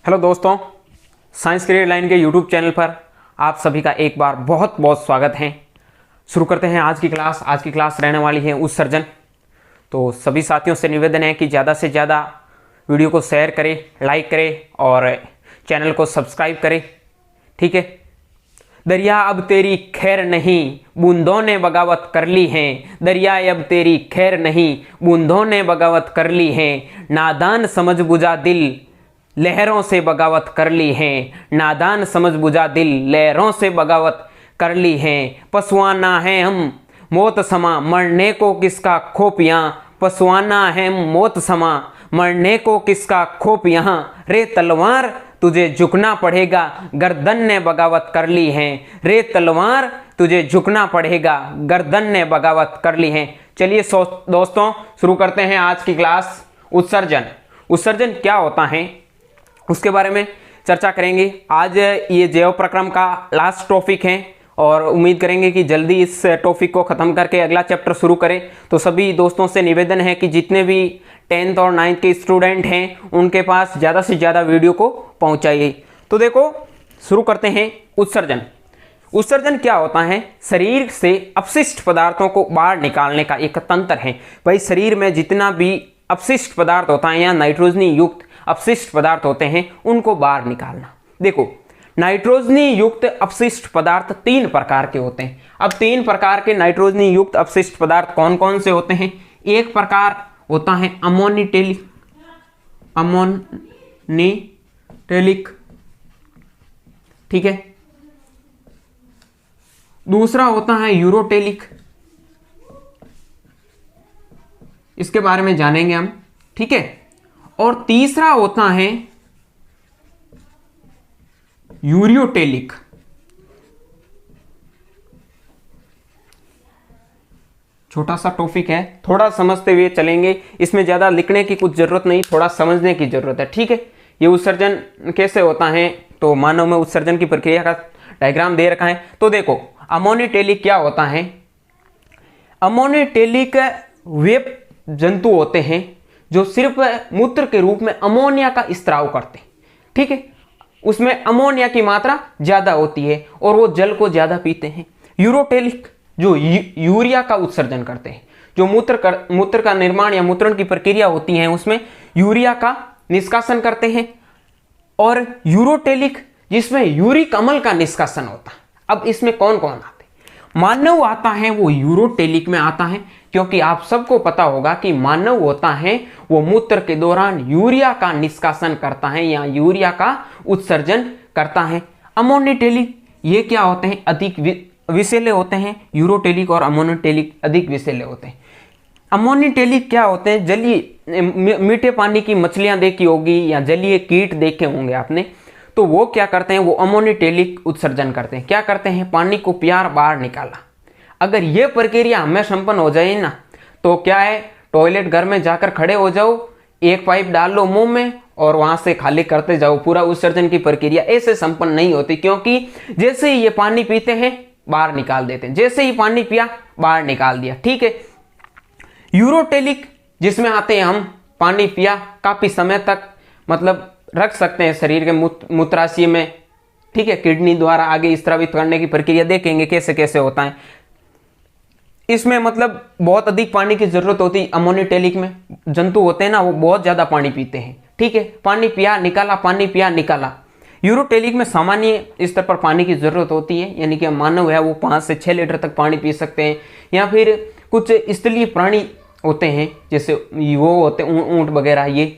Hello दोस्तों, science career line के YouTube channel पर आप सभी का एक बार बहुत बहुत स्वागत है। शुरू करते हैं आज की क्लास। आज की क्लास रहने वाली है उत्सर्जन। तो सभी साथियों से निवेदन है कि ज़्यादा से ज़्यादा वीडियो को शेयर करें, लाइक करें और चैनल को सब्सक्राइब करें। ठीक है। दरिया अब तेरी खैर नहीं, बूंदों ने बगावत कर ली है। दरिया अब तेरी खैर नहीं, बूंदों ने बगावत कर ली है। नादान समझ बुझा दिल, लहरों से बगावत कर ली है। नादान समझ बुझा दिल, लहरों से बगावत कर ली है। पसवाना है हम मौत समा, मरने को किसका खोप यहाँ। पसवाना है मौत समा, मरने को किसका खोप यहाँ। रे तलवार तुझे झुकना पड़ेगा, गर्दन ने बगावत कर ली है। रे तलवार तुझे झुकना पड़ेगा, गर्दन ने बगावत कर ली है। चलिए दोस्तों, शुरू करते हैं आज की क्लास। उत्सर्जन। उत्सर्जन क्या होता है उसके बारे में चर्चा करेंगे। आज ये जैव प्रक्रम का लास्ट टॉपिक है और उम्मीद करेंगे कि जल्दी इस टॉपिक को ख़त्म करके अगला चैप्टर शुरू करें। तो सभी दोस्तों से निवेदन है कि जितने भी 10th और 9th के स्टूडेंट हैं उनके पास ज़्यादा से ज़्यादा वीडियो को पहुंचाइए। तो देखो, शुरू करते हैं। उत्सर्जन। उत्सर्जन क्या होता है? शरीर से अपशिष्ट पदार्थों को बाहर निकालने का एक तंत्र है। भाई, शरीर में जितना भी अपशिष्ट पदार्थ होता है या नाइट्रोजनी युक्त अपशिष्ट पदार्थ होते हैं उनको बाहर निकालना। देखो, नाइट्रोजनी युक्त अपशिष्ट पदार्थ 3 प्रकार के होते हैं। अब 3 प्रकार के नाइट्रोजनी युक्त अपशिष्ट पदार्थ कौन कौन से होते हैं? एक प्रकार होता है अमोनिटेलिक। ठीक है। दूसरा होता है यूरोटेलिक, इसके बारे में जानेंगे हम। ठीक है। और तीसरा होता है यूरियोटेलिक। छोटा सा टॉपिक है, थोड़ा समझते हुए चलेंगे। इसमें ज्यादा लिखने की कुछ जरूरत नहीं, थोड़ा समझने की जरूरत है। ठीक है। ये उत्सर्जन कैसे होता है, तो मानव में उत्सर्जन की प्रक्रिया का डायग्राम दे रखा है। तो देखो, अमोनिटेलिक क्या होता है? अमोनिटेलिक वे जंतु होते हैं जो सिर्फ मूत्र के रूप में अमोनिया का स्त्राव करते हैं। ठीक है। उसमें अमोनिया की मात्रा ज्यादा होती है और वो जल को ज्यादा पीते हैं। यूरोटेलिक जो यूरिया का उत्सर्जन करते हैं, जो मूत्र का निर्माण या मूत्रण की प्रक्रिया होती है उसमें यूरिया का निष्कासन करते हैं। और यूरोटेलिक जिसमें यूरिक अम्ल का निष्कासन होता है। अब इसमें कौन कौन आते हैं? मानव आता है, वो यूरोटेलिक में आता है, क्योंकि आप सबको पता होगा कि मानव होता है वो मूत्र के दौरान यूरिया का निष्कासन करता है या यूरिया का उत्सर्जन करता है। अमोनिटेलिक ये क्या होते हैं? अधिक विषैले होते हैं। यूरोटेलिक और अमोनिटेलिक अधिक विषैले होते हैं। अमोनिटेलिक क्या होते हैं? जलीय मीठे पानी की मछलियां देखी होगी या जलीय कीट देखे होंगे आपने। तो वो क्या करते हैं? वो अमोनिटेलिक उत्सर्जन करते हैं। क्या करते हैं? पानी को प्यार बाहर निकाला। अगर ये प्रक्रिया हमें संपन्न हो जाए ना, तो क्या है, टॉयलेट घर में जाकर खड़े हो जाओ, एक पाइप डाल लो मुंह में और वहां से खाली करते जाओ। पूरा उत्सर्जन की प्रक्रिया ऐसे संपन्न नहीं होती, क्योंकि जैसे ही ये पानी पीते हैं बाहर निकाल देते हैं। जैसे ही पानी पिया बाहर निकाल दिया। ठीक है। यूरोटेलिक जिसमें आते हैं हम पानी पिया काफी समय तक मतलब रख सकते हैं शरीर के मूत्राशय में। ठीक है। किडनी द्वारा आगे स्रावित करने की प्रक्रिया देखेंगे कैसे कैसे होता है। इसमें मतलब बहुत अधिक पानी की जरूरत होती है। अमोनिटेलिक में जंतु होते हैं ना, वो बहुत ज्यादा पानी पीते हैं। ठीक है। पानी पिया निकाला, पानी पिया निकाला। यूरोटेलिक में सामान्य स्तर पर पानी की जरूरत होती है, यानी कि मानव है वो 5 से 6 लीटर तक पानी पी सकते हैं। या फिर कुछ स्थलीय प्राणी होते हैं जैसे वो होते हैं ऊंट वगैरह। ये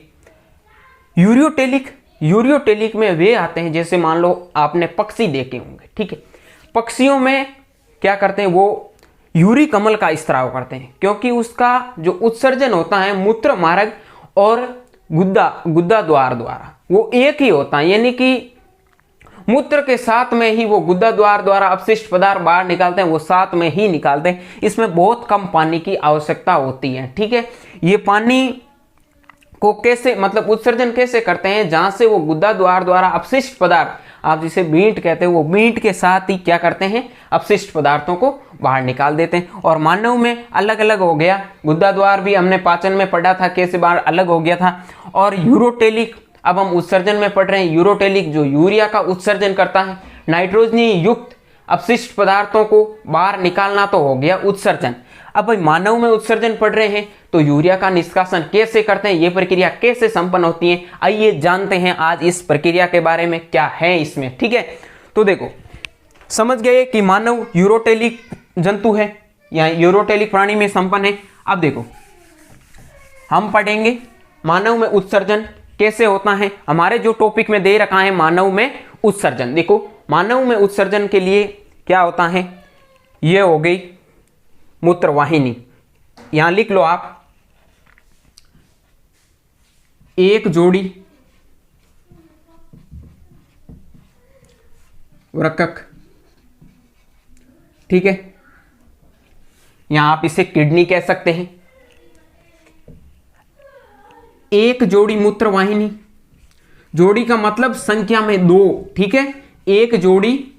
यूरियोटेलिक में वे आते हैं जैसे मान लो आपने पक्षी देखे होंगे। ठीक है। पक्षियों में क्या करते हैं? वो यूरिक अम्ल का स्त्राव करते हैं, क्योंकि उसका जो उत्सर्जन होता है मूत्र मार्ग और गुद्दा द्वार द्वारा वो एक ही होता है, यानी कि मूत्र के साथ में ही वो गुद्दा द्वार द्वारा अपशिष्ट पदार्थ बाहर निकालते हैं, वो साथ में ही निकालते हैं। इसमें बहुत कम पानी की आवश्यकता होती है। ठीक है। ये पानी को कैसे मतलब उत्सर्जन कैसे करते हैं? जहां से वो गुद्दा द्वार द्वारा अपशिष्ट पदार्थ, आप जिसे बींट कहते हैं, वो बींट के साथ ही क्या करते हैं? अपशिष्ट पदार्थों को बाहर निकाल देते हैं। और मानव में अलग अलग हो गया। गुद्दा द्वार भी हमने पाचन में पढ़ा था कैसे बाहर अलग हो गया था। और यूरोटेलिक अब हम उत्सर्जन में पढ़ रहे हैं यूरोटेलिक, जो यूरिया का उत्सर्जन करता है। नाइट्रोजनी युक्त अपशिष्ट पदार्थों को बाहर निकालना तो हो गया उत्सर्जन। अब भाई मानव में उत्सर्जन पढ़ रहे हैं तो यूरिया का निष्कासन कैसे करते हैं, ये प्रक्रिया कैसे संपन्न होती है, आइए जानते हैं आज इस प्रक्रिया के बारे में क्या है इसमें। ठीक है, तो देखो समझ गए कि मानव यूरोटेलिक जंतु है या यूरोटेलिक प्राणी में संपन्न है। अब देखो हम पढ़ेंगे मानव में उत्सर्जन कैसे होता है। हमारे जो टॉपिक में दे रखा है मानव में उत्सर्जन, देखो मानव में उत्सर्जन के लिए क्या होता है, ये हो गई मूत्रवाहिनी, यहां लिख लो आप, एक जोड़ी वृक्क, ठीक है, यहां आप इसे किडनी कह सकते हैं। एक जोड़ी मूत्रवाहिनी, जोड़ी का मतलब संख्या में 2, ठीक है, एक जोड़ी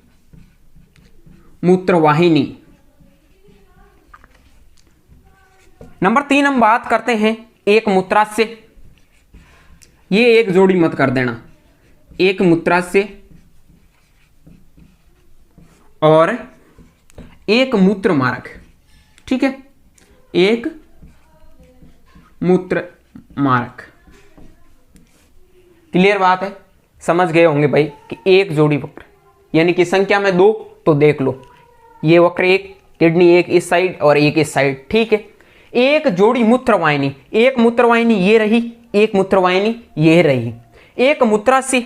मूत्रवाहिनी। नंबर 3 हम बात करते हैं एक मूत्राशय, ये एक जोड़ी मत कर देना, एक मूत्राशय और एक मूत्र मार्ग, ठीक है, एक मूत्र मार्ग। क्लियर बात है, समझ गए होंगे भाई कि एक जोड़ी वक्र यानी कि संख्या में 2, तो देख लो ये वक्र एक, किडनी एक इस साइड और एक इस साइड, ठीक है। एक जोड़ी मूत्रवाहिनी, एक मूत्रवाहिनी ये रही, एक मूत्रवाहिनी ये रही, एक मूत्राशय,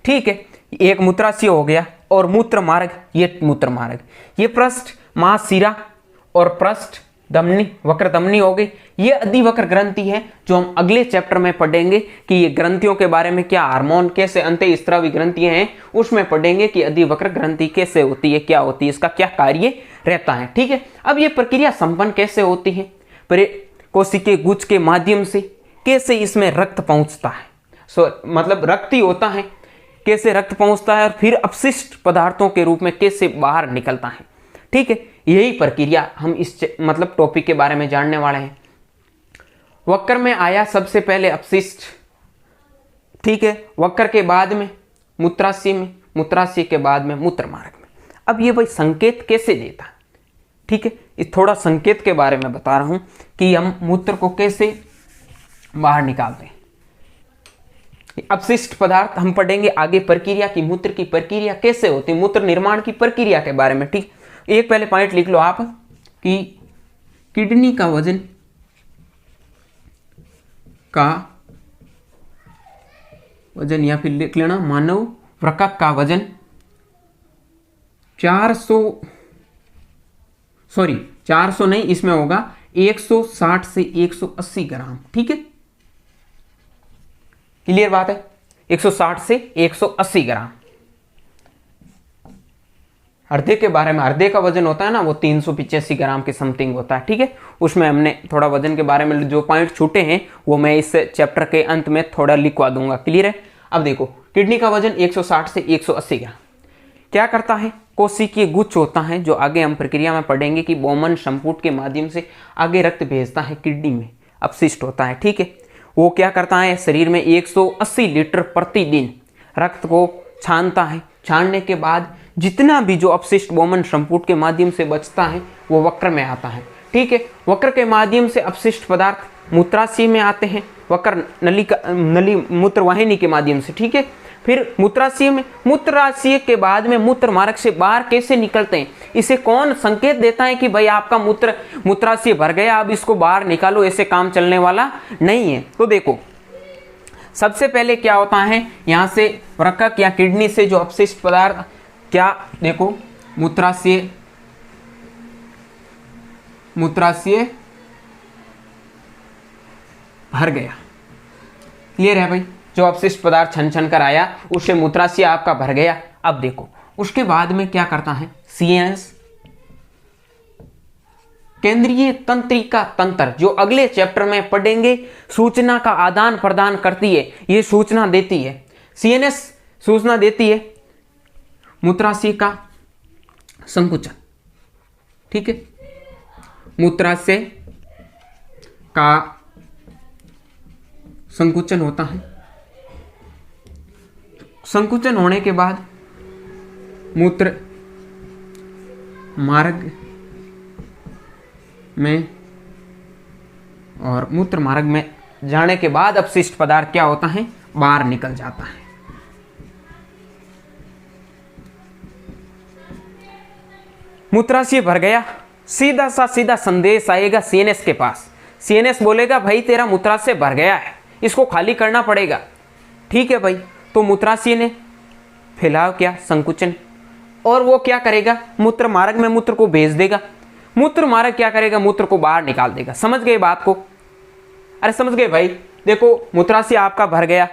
ठीक है, एक मूत्राशय हो गया और मूत्र मार्ग, ये मूत्र मार्ग, ये पृष्ठ महाशिरा और पृष्ठ धमनी, वक्र धमनी हो गई। ये अधिवक्र ग्रंथि है जो हम अगले चैप्टर में पढ़ेंगे कि ये ग्रंथियों के बारे में, क्या हार्मोन कैसे अंतःस्रावी ग्रंथियां हैं उसमें पढ़ेंगे कि अधिवक्र ग्रंथि कैसे होती है, क्या होती है, इसका क्या कार्य रहता है, ठीक है। अब ये प्रक्रिया संपन्न कैसे होती है, कोशिकीय गुच्छ के माध्यम से, कैसे इसमें रक्त पहुंचता है, मतलब रक्त ही होता है, कैसे रक्त पहुंचता है और फिर अपशिष्ट पदार्थों के रूप में कैसे बाहर निकलता है, ठीक है। यही प्रक्रिया हम इस मतलब टॉपिक के बारे में जानने वाले हैं। वक्र में आया सबसे पहले अपशिष्ट, ठीक है, वक्र के बाद में मूत्राशय में, मूत्राशय के बाद में मूत्र मार्ग में। अब ये भाई संकेत कैसे देता है, ठीक है, इस थोड़ा संकेत के बारे में बता रहा हूं कि हम मूत्र को कैसे बाहर निकालते हैं। अपशिष्ट पदार्थ हम पढ़ेंगे आगे, प्रक्रिया की, मूत्र की प्रक्रिया कैसे होती है, मूत्र निर्माण की प्रक्रिया के बारे में, ठीक। एक पहले पॉइंट लिख लो आप कि किडनी का वजन या फिर लिख लेना मानव वृक्क का वजन 400 नहीं, इसमें होगा 160 से 180 ग्राम, ठीक है। क्लियर बात है, 160 से 180 ग्राम। हृदय के बारे में, हृदय का वजन होता है ना वो 385 ग्राम के समथिंग होता है, ठीक है। उसमें हमने थोड़ा वजन के बारे में जो पॉइंट छूटे हैं वो मैं इस चैप्टर के अंत में थोड़ा लिखवा दूंगा, क्लियर है। अब देखो किडनी का वजन 160 से 180 ग्राम क्या करता है, कोशिकीय गुच्छ होता है जो आगे हम प्रक्रिया में पढ़ेंगे कि बोमन संपुट के माध्यम से आगे रक्त भेजता है किडनी में, अपशिष्ट होता है, ठीक है। वो क्या करता है, शरीर में 180 लीटर प्रतिदिन रक्त को छानता है। छानने के बाद जितना भी जो अपशिष्ट बोमन संपुट के माध्यम से बचता है वो वक्र में आता है, ठीक है। वक्र के माध्यम से अपशिष्ट पदार्थ मूत्राशय में आते हैं, वक्र नली मूत्रवाहिनी के माध्यम से, ठीक है। फिर मूत्राशय में, मूत्राशय के बाद में मूत्र मार्ग से बाहर कैसे निकलते हैं, इसे कौन संकेत देता है कि भाई आपका मूत्राशय भर गया, अब इसको बाहर निकालो, ऐसे काम चलने वाला नहीं है। तो देखो सबसे पहले क्या होता है, यहां से वृक्क या किडनी से जो अपशिष्ट पदार्थ, क्या देखो मूत्राशय भर गया, क्लियर है भाई, जो अपशिष्ट पदार्थ छन छन कर आया उससे मूत्राशय आपका भर गया। अब देखो उसके बाद में क्या करता है, सीएनएस केंद्रीय तंत्रिका तंत्र, जो अगले चैप्टर में पढ़ेंगे, सूचना का आदान प्रदान करती है, ये सूचना देती है, सीएनएस सूचना देती है मूत्राशय का संकुचन, ठीक है, मूत्राशय का संकुचन होता है संकुचन होने के बाद मूत्र मार्ग में, और मूत्र मार्ग में जाने के बाद अपशिष्ट पदार्थ क्या होता है, बाहर निकल जाता है। मूत्राशय भर गया, सीधा संदेश आएगा सीएनएस के पास। सीएनएस बोलेगा भाई तेरा मूत्राशय भर गया है, इसको खाली करना पड़ेगा। ठीक है भाई, तो मूत्राशय ने फैलाव क्या, संकुचन, और वो क्या करेगा, मूत्र मार्ग में मूत्र को भेज देगा। मूत्र मार्ग क्या करेगा, मूत्र को बाहर निकाल देगा। समझ गए बात को? अरे समझ गए भाई। देखो मूत्राशय आपका भर गया,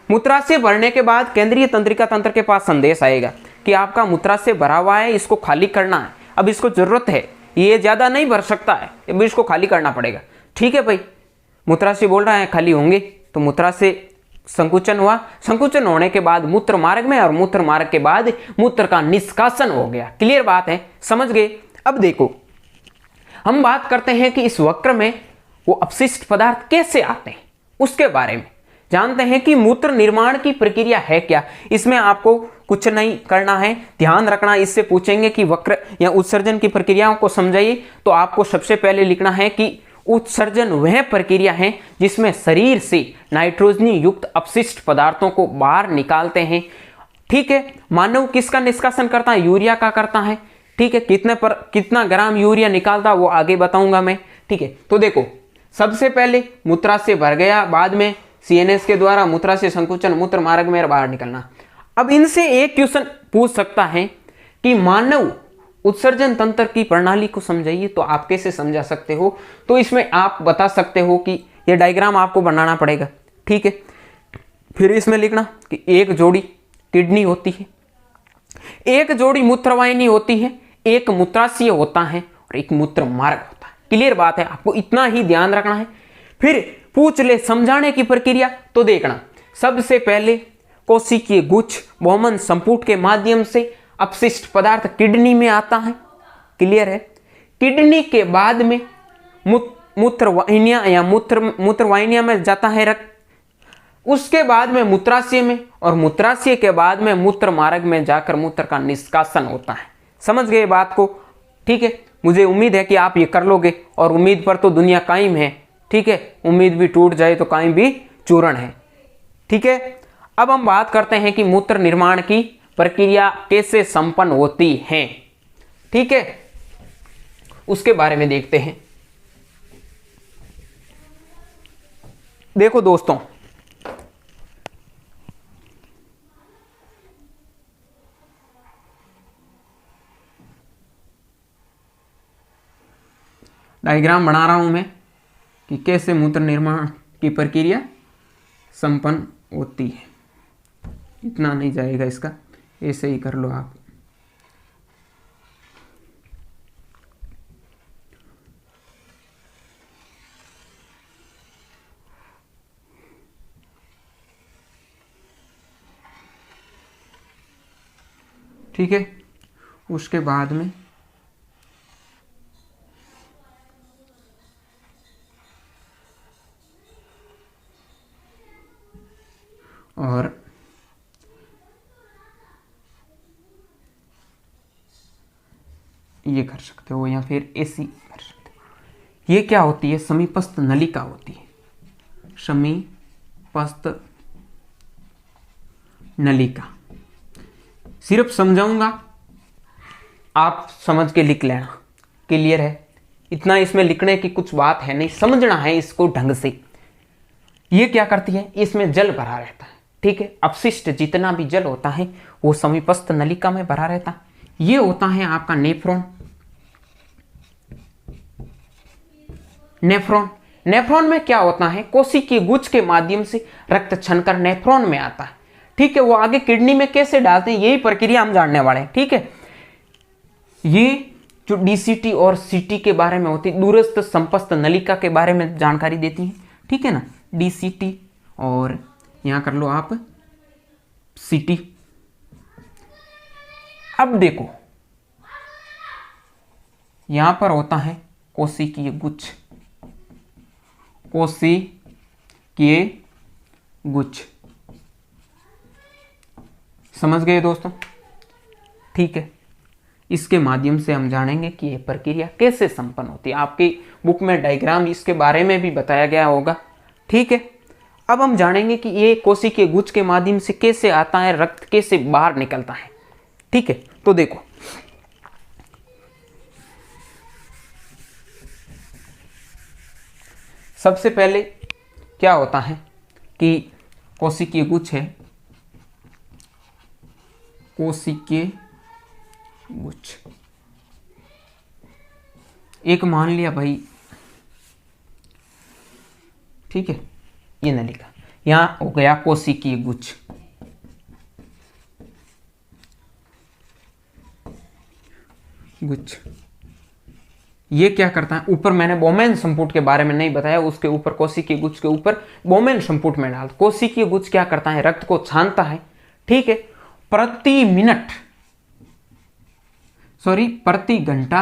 मूत्राशय भरने के बाद केंद्रीय तंत्रिका तंत्र के पास संदेश आएगा कि आपका मूत्राशय भरा हुआ है, इसको खाली करना है, अब इसको जरूरत है, ये ज्यादा नहीं भर सकता है, अब इसको खाली करना पड़ेगा। ठीक है भाई, मूत्राशय बोल रहा है खाली होंगे, तो मूत्राशय संकुचन हुआ, संकुचन होने के बाद मूत्र मार्ग में, और मूत्र मार्ग के बाद मूत्र का निष्कासन हो गया। क्लियर बात है, समझ गए? अब देखो हम बात करते हैं कि इस वक्र में वो अपशिष्ट पदार्थ कैसे आते हैं, उसके बारे में जानते हैं कि मूत्र निर्माण की प्रक्रिया है क्या। इसमें आपको कुछ नहीं करना है, ध्यान रखना। इससे पूछेंगे कि वक्र या उत्सर्जन की प्रक्रियाओं को समझाइए, तो आपको सबसे पहले लिखना है कि उत्सर्जन वह प्रक्रिया है जिसमें शरीर से नाइट्रोजनी युक्त अपशिष्ट पदार्थों को बाहर निकालते हैं। ठीक है, मानव किसका निष्कासन करता है, यूरिया का करता है। ठीक है, कितना ग्राम यूरिया निकालता वो आगे बताऊंगा मैं। ठीक है, तो देखो सबसे पहले मूत्राशय भर गया, बाद में सीएनएस के द्वारा मूत्राशय संकुचन, मूत्र मार्ग में बाहर निकलना। अब इनसे एक क्वेश्चन पूछ सकता है कि मानव उत्सर्जन तंत्र की प्रणाली को समझाइए, तो आप कैसे समझा सकते हो? तो इसमें आप बता सकते हो कि यह डायग्राम आपको बनाना पड़ेगा। ठीक है, फिर इसमें लिखना कि एक जोड़ी किडनी होती है, एक जोड़ी मूत्रवाहिनी होती है, एक मूत्राशय होता है और एक मूत्र मार्ग होता है। क्लियर बात है, आपको इतना ही ध्यान रखना है। फिर पूछ ले समझाने की प्रक्रिया, तो देखना सबसे पहले कोशिकीय गुच्छ बहुमन संपुट के माध्यम से अपशिष्ट पदार्थ किडनी में आता है। क्लियर है? किडनी के बाद में मूत्रवाहिनियां या मूत्रवाहिनियां में जाता है रक्त, उसके बाद में मूत्राशय में, और मूत्राशय के बाद में मूत्र मार्ग में जाकर मूत्र का निष्कासन होता है। समझ गए बात को? ठीक है, मुझे उम्मीद है कि आप ये कर लोगे, और उम्मीद पर तो दुनिया कायम है। ठीक है, उम्मीद भी टूट जाए तो कायम भी चूर्ण है। ठीक है, अब हम बात करते हैं कि मूत्र निर्माण की प्रक्रिया कैसे संपन्न होती है। ठीक है, उसके बारे में देखते हैं। देखो दोस्तों, डायग्राम बना रहा हूं मैं कि कैसे मूत्र निर्माण की प्रक्रिया संपन्न होती है। इतना नहीं जाएगा इसका, ऐसे ही कर लो आप। ठीक है, उसके बाद में और ये कर सकते हो, या फिर ऐसी कर सकते हो। ये क्या होती है, समीपस्थ नलिका होती है, समीपस्थ नलिका। सिर्फ समझाऊंगा, आप समझ के लिख लेना। क्लियर है? इतना इसमें लिखने की कुछ बात है नहीं, समझना है इसको ढंग से। ये क्या करती है, इसमें जल भरा रहता है। ठीक है, अपशिष्ट जितना भी जल होता है वो समीपस्थ नलिका में भरा रहता है। ये होता है आपका नेफ्रॉन। नेफ्रॉन में क्या होता है, कोशिकीय गुच्छ के माध्यम से रक्त छनकर नेफ्रॉन में आता है। ठीक है, वो आगे किडनी में कैसे डालते हैं यही प्रक्रिया हम जानने वाले हैं। ठीक है, ये जो डीसीटी और सीटी के बारे में होती है, दूरस्थ संपस्थ नलिका के बारे में जानकारी देती है। ठीक है ना, डीसीटी और यहां कर लो आप सीटी। अब देखो यहां पर होता है कोशिकीय गुच्छ, कोशिकीय गुच्छ। समझ गए दोस्तों? ठीक है, इसके माध्यम से हम जानेंगे कि यह प्रक्रिया कैसे संपन्न होती है। आपकी बुक में डायग्राम इसके बारे में भी बताया गया होगा। ठीक है, अब हम जानेंगे कि ये कोशिकीय गुच्छ के माध्यम से कैसे आता है, रक्त कैसे बाहर निकलता है। ठीक है, तो देखो, सबसे पहले क्या होता है कि कोशिकीय गुच्छ है, कोशिकीय गुच्छ एक मान लिया भाई, ठीक है, ये नलिका, यहां हो गया कोशिकीय गुच्छ। गुच्छ ये क्या करता है, ऊपर मैंने बोमेन संपुट के बारे में नहीं बताया, उसके ऊपर कोशिकीय गुच्छ के ऊपर बोमेन संपुट में डाल। कोशिकीय गुच्छ क्या करता है, रक्त को छानता है। ठीक है, प्रति मिनट, सॉरी प्रति घंटा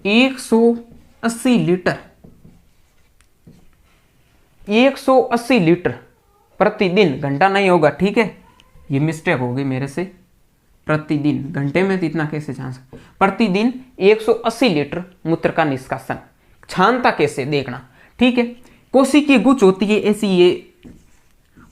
180 लीटर, 180 लीटर प्रतिदिन, घंटा नहीं होगा, ठीक है, ये मिस्टेक हो गई मेरे से, प्रतिदिन, घंटे में तो इतना कैसे छान सकते, प्रतिदिन 180 लीटर मूत्र का निष्कासन। छानता कैसे देखना, ठीक है। कोशिकीय गुच्छ होती है ऐसी, ये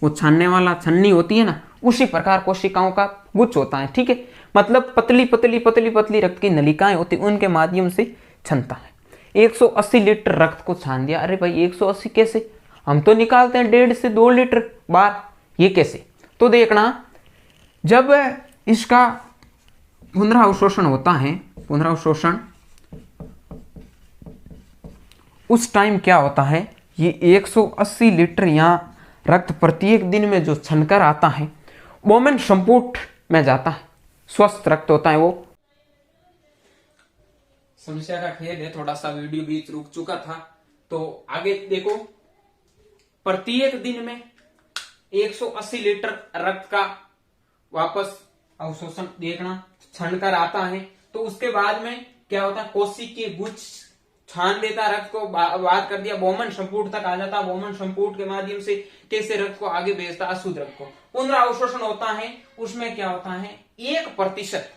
वो छानने वाला छन्नी होती है ना, उसी प्रकार कोशिकाओं का गुच्छ होता है। ठीक है, मतलब पतली पतली पतली पतली रक्त की नलिकाएं होती, उनके माध्यम से छनता है। 180 लीटर रक्त को छान दिया। अरे भाई 180 कैसे, हम तो निकालते हैं 1.5 से 2 लीटर बार, ये कैसे? तो देखना, जब इसका पुनरावशोषण होता है, पुनरावशोषण, उस टाइम क्या होता है, ये 180 लीटर यहां रक्त प्रत्येक दिन में जो छनकर आता है बोमेन संपुट में जाता है, स्वस्थ रक्त होता है वो। समस्या का खेद है, थोड़ा सा वीडियो बीच रुक चुका था, तो आगे देखो, प्रत्येक दिन में 180 लीटर रक्त का वापस अवशोषण देखना, छनकर आता है। तो उसके बाद में क्या होता है, कोशिकीय गुच्छ छान देता रक्त को, बात कर दिया, बोमेन संपुट तक आ जाता, बोमेन संपुट के माध्यम से कैसे रक्त को आगे भेजता, अशुद्ध रक्त को। पुनरावशोषण होता है, उसमें क्या होता है, 1%,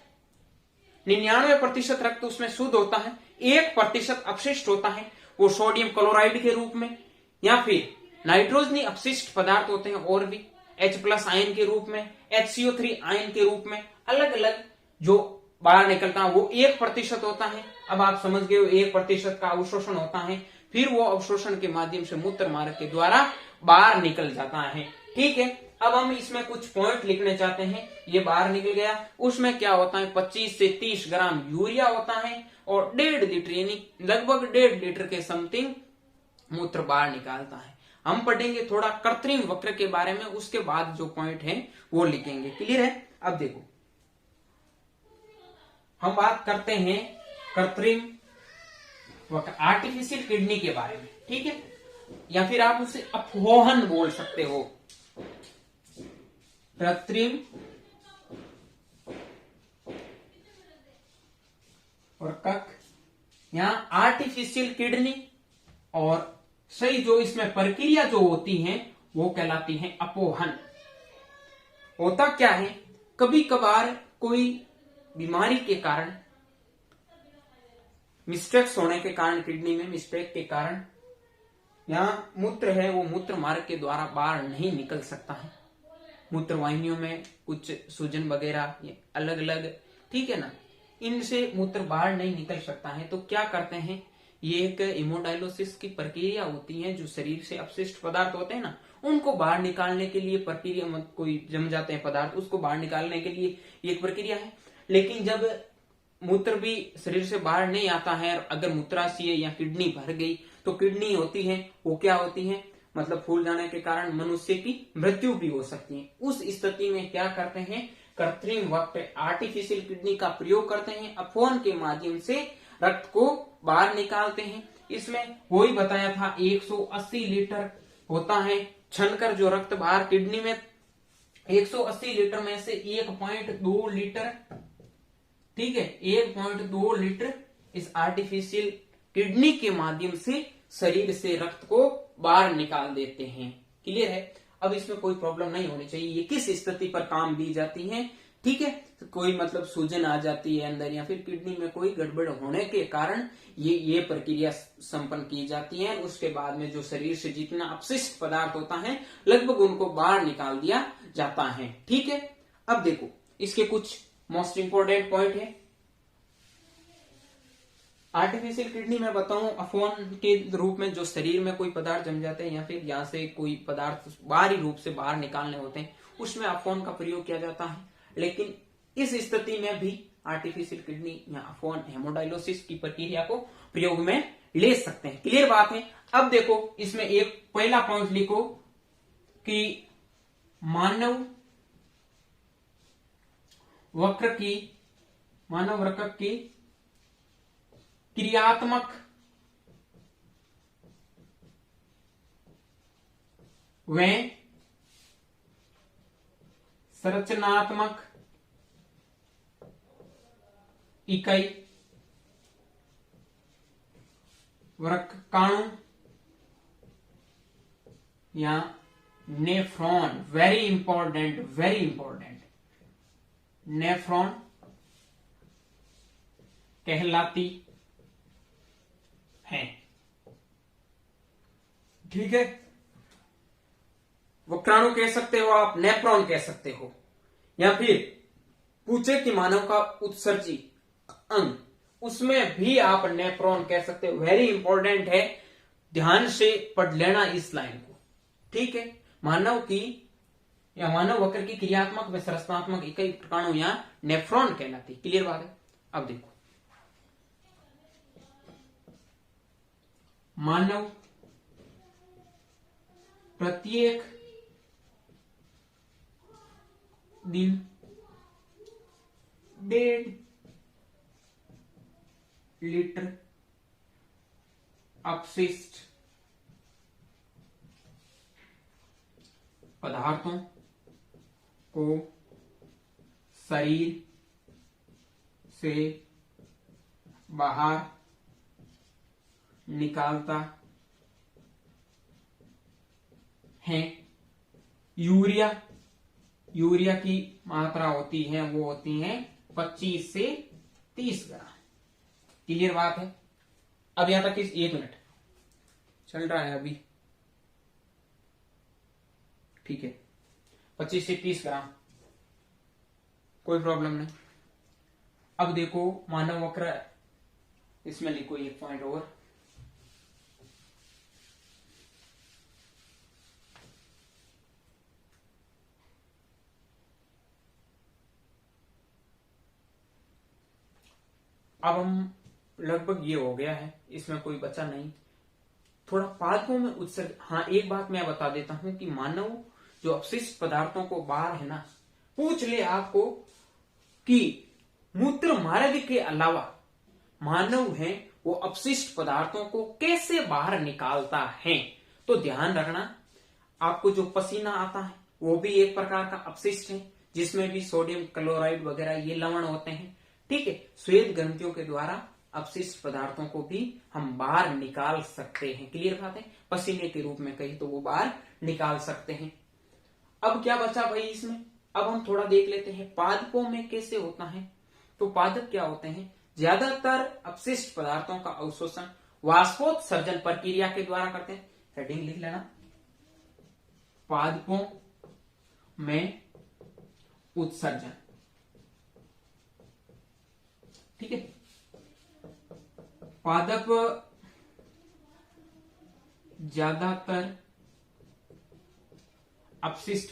99% रक्त उसमें शुद्ध होता है, 1% अपशिष्ट होता है, वो सोडियम क्लोराइड के रूप में या फिर नाइट्रोजनी अपशिष्ट पदार्थ होते हैं, और भी H+ आयन के रूप में, HCO3 आयन के रूप में, अलग अलग जो बाहर निकलता है, वो 1% होता है। अब आप समझ गए, 1% का अवशोषण होता है, फिर वो अवशोषण के माध्यम से मूत्र मार्ग के द्वारा बाहर निकल जाता है। ठीक है, अब हम इसमें कुछ पॉइंट लिखने चाहते हैं। ये बाहर निकल गया, उसमें क्या होता है, 25 से 30 ग्राम यूरिया होता है, और 1.5 लीटर यानी लगभग 1.5 लीटर के समथिंग मूत्र बाहर निकालता है। हम पढ़ेंगे थोड़ा कृत्रिम वक्र के बारे में, उसके बाद जो पॉइंट है वो लिखेंगे। क्लियर है? अब देखो, हम बात करते हैं कृत्रिम वक्र, आर्टिफिशियल किडनी के बारे में। ठीक है, या फिर आप उसे अपहोहन बोल सकते हो, कृत्रिम और कक, यहां आर्टिफिशियल किडनी, और सही जो इसमें प्रक्रिया जो होती है वो कहलाती है अपोहन। होता क्या है, कभी कभार कोई बीमारी के कारण, मिस्टेक्स होने के कारण, किडनी में मिस्टेक के कारण यहां मूत्र है वो मूत्र मार्ग के द्वारा बाहर नहीं निकल सकता है, मूत्र वाहिनियों में कुछ सूजन वगैरह, ये अलग अलग, ठीक है ना, इनसे मूत्र बाहर नहीं निकल सकता है। तो क्या करते हैं, ये एक हेमोडायलिसिस की प्रक्रिया होती है, जो शरीर से अपशिष्ट पदार्थ होते हैं ना, उनको बाहर निकालने के लिए प्रक्रिया, कोई जम जाते हैं पदार्थ, उसको बाहर निकालने के लिए एक प्रक्रिया है। लेकिन जब मूत्र भी शरीर से बाहर नहीं आता है, अगर मूत्राशय या किडनी भर गई, तो किडनी होती है वो क्या होती है, मतलब फूल जाने के कारण मनुष्य की मृत्यु भी हो सकती है। उस स्थिति में क्या करते हैं, कृत्रिम वक्र, आर्टिफिशियल किडनी का प्रयोग करते हैं, अपहोहन के माध्यम से रक्त को बाहर निकालते हैं। इसमें वही बताया था, 180 लीटर होता है छनकर जो रक्त बाहर किडनी में, 180 लीटर में से 1.2 लीटर, ठीक है, 1.2 लीटर इस आर्टिफिशियल किडनी के माध्यम से शरीर से रक्त को बाहर निकाल देते हैं। क्लियर है? अब इसमें कोई प्रॉब्लम नहीं होनी चाहिए। ये किस स्थिति पर काम दी जाती है, ठीक है, तो कोई मतलब सूजन आ जाती है अंदर या फिर किडनी में कोई गड़बड़ होने के कारण ये प्रक्रिया संपन्न की जाती है। उसके बाद में जो शरीर से जितना अपशिष्ट पदार्थ होता है लगभग उनको बाहर निकाल दिया जाता है, ठीक है। अब देखो इसके कुछ मोस्ट इंपोर्टेंट पॉइंट है। आर्टिफिशियल किडनी में बताऊं, अफवान के रूप में जो शरीर में कोई पदार्थ जम जाते हैं या फिर यहाँ से कोई पदार्थ बाहरी रूप से बाहर निकालने होते हैं, उसमें अफवान का प्रयोग किया जाता है। लेकिन इस स्थिति में भी आर्टिफिशियल किडनी या अफवान हेमोडायलिसिस की प्रक्रिया को प्रयोग में ले सकते हैं। क्लियर बात है। अब देखो इसमें एक पहला पॉइंट लिखो कि मानव वक्र की क्रियात्मक व संरचनात्मक इकाई वृक्काणु या नेफ्रॉन, वेरी इंपॉर्टेंट नेफ्रॉन कहलाती है, ठीक है। वक्राणु कह सकते हो आप, नेफ्रॉन कह सकते हो, या फिर पूछे कि मानव का उत्सर्जी अंग, उसमें भी आप नेफ्रॉन कह सकते हो। वेरी इंपॉर्टेंट है, ध्यान से पढ़ लेना इस लाइन को, ठीक है। मानव की या मानव वक्र की क्रियात्मक व संरचनात्मक इकाई वृक्काणु या नेफ्रॉन कहलाती। क्लियर बात है। अब देखो मानव प्रत्येक दिन 1.5 लीटर अपशिष्ट पदार्थों को शरीर से बाहर निकालता है। यूरिया की मात्रा होती है वो होती है 25 से 30 ग्राम। क्लियर बात है। अब यहां तक 1 मिनट चल रहा है अभी, ठीक है। 25 से 30 ग्राम, कोई प्रॉब्लम नहीं। अब देखो मानव वक्र, इसमें लिखो एक पॉइंट और, अब हम लगभग ये हो गया है, इसमें कोई बचा नहीं। थोड़ा पादपों में उत्सर्ग, हाँ एक बात मैं बता देता हूं कि मानव जो अपशिष्ट पदार्थों को बाहर है ना, पूछ ले आपको कि मूत्र मार्ग के अलावा मानव है वो अपशिष्ट पदार्थों को कैसे बाहर निकालता है, तो ध्यान रखना आपको जो पसीना आता है वो भी एक प्रकार का अपशिष्ट है, जिसमें भी सोडियम क्लोराइड वगैरह ये लवण होते हैं, ठीक है। श्वेत ग्रंथियों के द्वारा अपशिष्ट पदार्थों को भी हम बाहर निकाल सकते हैं। क्लियर बात है। पसीने के रूप में कहीं तो वो बाहर निकाल सकते हैं। अब क्या बचा भाई इसमें, अब हम थोड़ा देख लेते हैं पादपों में कैसे होता है। तो पादप क्या होते हैं, ज्यादातर अपशिष्ट पदार्थों का अवशोषण वाष्पोत्सर्जन प्रक्रिया के द्वारा करते हैं। हेडिंग लिख लेना, पादपों में उत्सर्जन, ठीक है। पादप ज्यादातर अपशिष्ट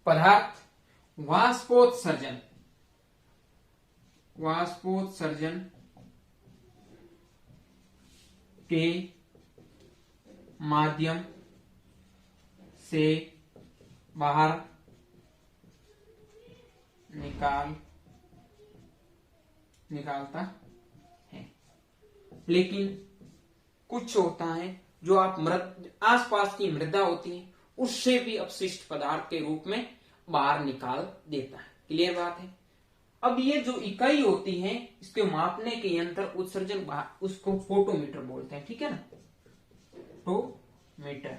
पदार्थ वाष्पोत्सर्जन के माध्यम से बाहर निकालता है। लेकिन कुछ होता है जो आप आसपास की मृदा होती है उससे भी अपशिष्ट पदार्थ के रूप में बाहर निकाल देता है। क्लियर बात है। अब ये जो इकाई होती है इसके मापने के यंत्र उत्सर्जन उसको फोटोमीटर बोलते हैं, ठीक है ना। फोटोमीटर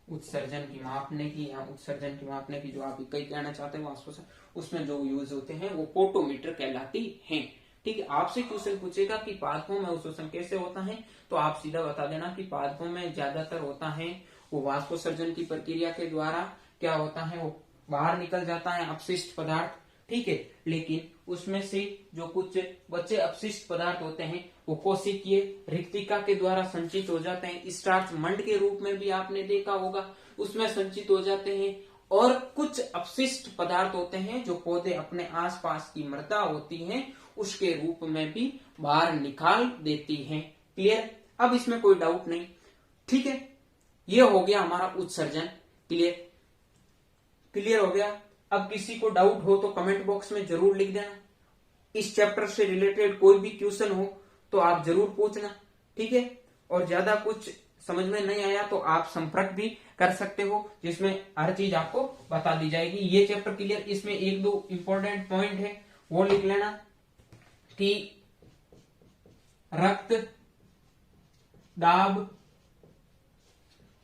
उत्सर्जन की मापने की या उत्सर्जन की मापने की जो आप इकाई कहना चाहते हैं वाष्पोत्सर्जन, उसमें जो यूज होते हैं वो फोटोमीटर कहलाती हैं। ठीक है, आपसे क्वेश्चन पूछेगा कि पादपों में उत्सर्जन कैसे होता है, तो आप सीधा बता देना कि पादपों में ज्यादातर होता है वो वाष्पोत्सर्जन की प्रक्रिया के द्वारा क्या होता है, वो बाहर निकल जाता है अपशिष्ट पदार्थ। ठीक है, लेकिन उसमें से जो कुछ बचे अपशिष्ट पदार्थ होते हैं वो कोशिकीय रिक्तिका के द्वारा संचित हो जाते हैं। स्टार्च मंड के रूप में भी आपने देखा होगा, उसमें संचित हो जाते हैं। और कुछ अपशिष्ट पदार्थ होते हैं जो पौधे अपने आसपास की मृदा होती है उसके रूप में भी बाहर निकाल देती हैं। क्लियर, अब इसमें कोई डाउट नहीं। ठीक है, ये हो गया हमारा उत्सर्जन। क्लियर, क्लियर हो गया। अब किसी को डाउट हो तो कमेंट बॉक्स में जरूर लिख देना। इस चैप्टर से रिलेटेड कोई भी क्वेश्चन हो तो आप जरूर पूछना। ठीक है, और ज्यादा कुछ समझ में नहीं आया तो आप संपर्क भी कर सकते हो, जिसमें हर चीज आपको बता दी जाएगी। ये चैप्टर क्लियर, इसमें एक दो इंपॉर्टेंट पॉइंट है वो लिख लेना कि रक्त दाब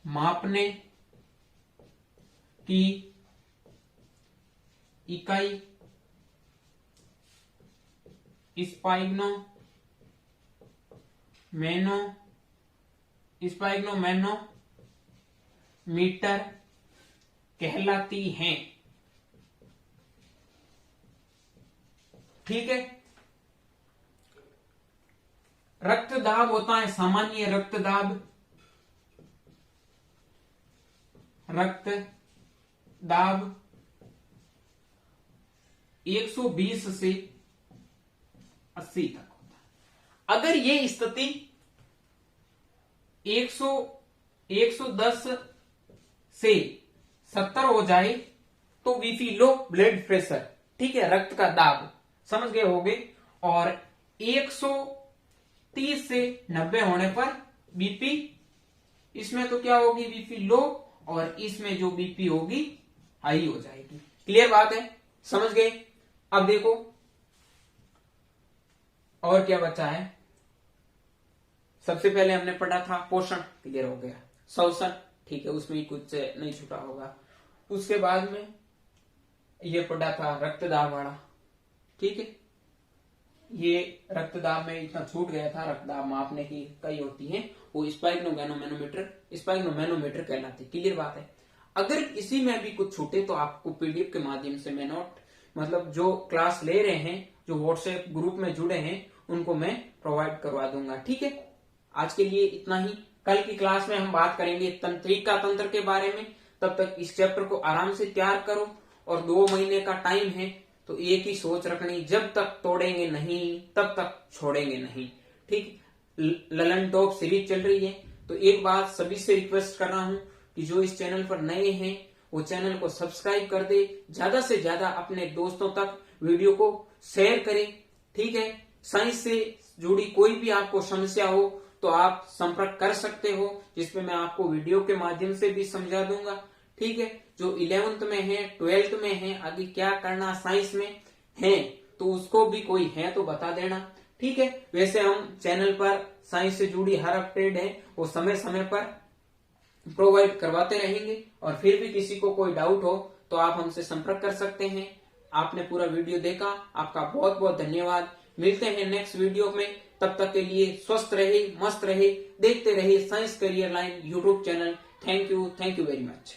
मापने की इकाई स्पाइग्नोमेनोमीटर कहलाती हैं। ठीक है, रक्तदाब होता है सामान्य रक्तदाब 120 से 80 तक होता है। अगर ये स्थिति 110 से 70 हो जाए तो बीपी लो, ब्लड प्रेशर, ठीक है, रक्त का दाब, समझ गए होगे। और 130 से 90 होने पर बीपी, इसमें तो क्या होगी, बीपी लो, और इसमें जो बीपी होगी हाई हो जाएगी। क्लियर बात है, समझ गए। अब देखो और क्या बचा है। सबसे पहले हमने पढ़ा था पोषण, क्लियर हो गया। श्वसन, ठीक है, उसमें कुछ नहीं छूटा होगा। उसके बाद में ये पढ़ा था रक्तदाब वाला, ठीक है। ये रक्तदाब में इतना छूट गया था, रक्तदाब मापने की कई होती है वो स्पाइग्नोमेनोमीटर कहलाती है। क्लियर बात है। अगर किसी में भी कुछ छूटे तो आपको पीडीएफ के माध्यम से मैं नोट, मतलब जो क्लास ले रहे हैं, जो व्हाट्सएप ग्रुप में जुड़े हैं, उनको मैं प्रोवाइड करवा दूंगा। ठीक है, आज के लिए इतना ही। कल की क्लास में हम बात करेंगे तंत्रिका तंत्र के बारे में। तब तक इस चैप्टर को आराम से तैयार करो, और 2 महीने का टाइम है तो एक ही सोच रखनी, जब तक तोड़ेंगे नहीं तब तक छोड़ेंगे नहीं। ठीक, ललन टॉप सीरीज चल रही है, तो एक बात सभी से रिक्वेस्ट कर रहा हूं कि जो इस चैनल पर नए हैं वो चैनल को सब्सक्राइब कर दे, ज्यादा से ज्यादा अपने दोस्तों तक वीडियो को शेयर करें। ठीक है, साइंस से जुड़ी कोई भी आपको समस्या हो तो आप संपर्क कर सकते हो, जिसमें मैं आपको वीडियो के माध्यम से भी समझा दूंगा। ठीक है, जो 11th में है, 12th में है, आगे क्या करना साइंस में है, तो उसको भी कोई है तो बता देना। ठीक है, वैसे हम चैनल पर साइंस से जुड़ी हर अपडेट है वो समय समय पर प्रोवाइड करवाते रहेंगे। और फिर भी किसी को कोई डाउट हो तो आप हमसे संपर्क कर सकते हैं। आपने पूरा वीडियो देखा, आपका बहुत बहुत धन्यवाद। मिलते हैं नेक्स्ट वीडियो में, तब तक के लिए स्वस्थ रहे, मस्त रहे, देखते रहे science career line YouTube channel. Thank you very much.